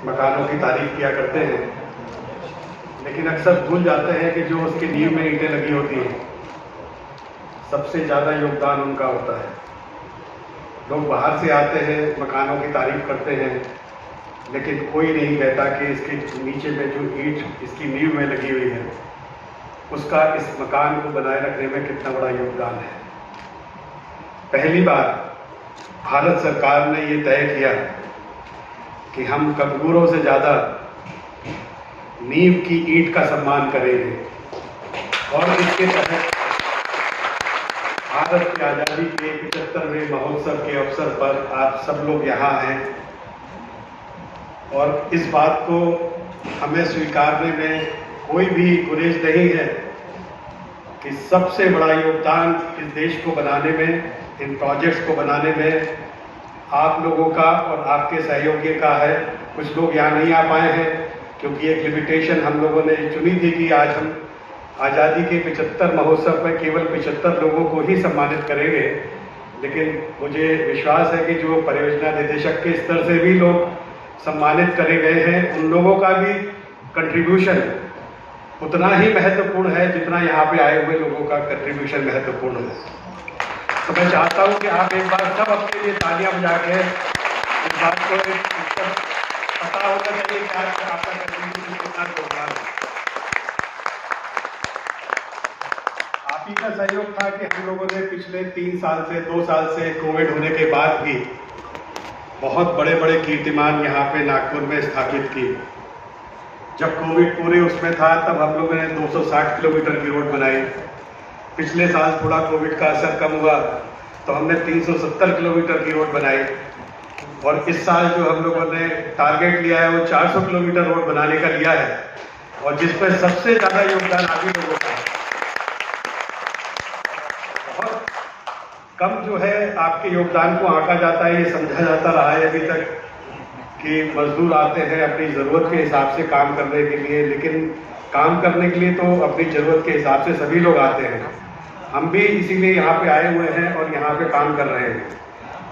मकानों की तारीफ किया करते हैं, लेकिन अक्सर भूल जाते हैं कि जो उसकी नींव में ईंटें लगी होती हैं, सबसे ज़्यादा योगदान उनका होता है। लोग बाहर से आते हैं, मकानों की तारीफ करते हैं, लेकिन कोई नहीं कहता कि इसके नीचे में जो ईंट इसकी नींव में लगी हुई है, उसका इस मकान को बनाए रखने में कितना बड़ा योगदान है। पहली बार भारत सरकार ने ये तय किया कि हम कमजोरों से ज़्यादा नींव की ईंट का सम्मान करेंगे, और इसके तहत भारत की आज़ादी के 75वें महोत्सव के अवसर पर आप सब लोग यहाँ हैं, और इस बात को हमें स्वीकारने में कोई भी गुरेज नहीं है कि सबसे बड़ा योगदान इस देश को बनाने में, इन प्रोजेक्ट्स को बनाने में आप लोगों का और आपके सहयोगी का है। कुछ लोग यहाँ नहीं आ पाए हैं क्योंकि एक लिमिटेशन हम लोगों ने चुनी थी कि आज हम आज़ादी के 75 महोत्सव में केवल 75 लोगों को ही सम्मानित करेंगे, लेकिन मुझे विश्वास है कि जो परियोजना निदेशक के स्तर से भी लोग सम्मानित करे गए हैं, उन लोगों का भी कंट्रीब्यूशन उतना ही महत्वपूर्ण है जितना यहाँ पे आए हुए लोगों का कंट्रीब्यूशन महत्वपूर्ण है। तो मैं चाहता हूँ कि आप एक बार सब अपने लिए तालियां बजा के इस बात को पता होना चाहिए कि आपका कंट्रीब्यूशन कितना योगदान है। आप ही का सहयोग था कि हम लोगों ने पिछले 3 साल से 2 साल से कोविड होने के बाद भी बहुत बड़े बड़े कीर्तिमान यहाँ पे नागपुर में स्थापित किए। जब कोविड पूरे उसमें था तब हम लोगों ने 260 किलोमीटर की रोड बनाई। पिछले साल थोड़ा कोविड का असर कम हुआ तो हमने 370 किलोमीटर की रोड बनाई, और इस साल जो हम लोगों ने टारगेट लिया है वो 400 किलोमीटर रोड बनाने का लिया है, और जिसमें सबसे ज़्यादा योगदान आप ही लोगों का है। बहुत कम जो है आपके योगदान को आंका जाता है, ये समझा जाता रहा है अभी तक कि मजदूर आते हैं अपनी ज़रूरत के हिसाब से काम करने के लिए, लेकिन काम करने के लिए तो अपनी ज़रूरत के हिसाब से सभी लोग आते हैं। हम भी इसीलिए यहाँ पे आए हुए हैं और यहाँ पे काम कर रहे हैं।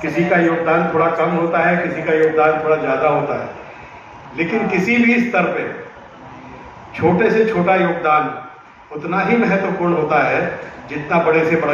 किसी का योगदान थोड़ा कम होता है, किसी का योगदान थोड़ा ज़्यादा होता है, लेकिन किसी भी स्तर पे छोटे से छोटा योगदान उतना ही महत्वपूर्ण होता है जितना बड़े से बड़ा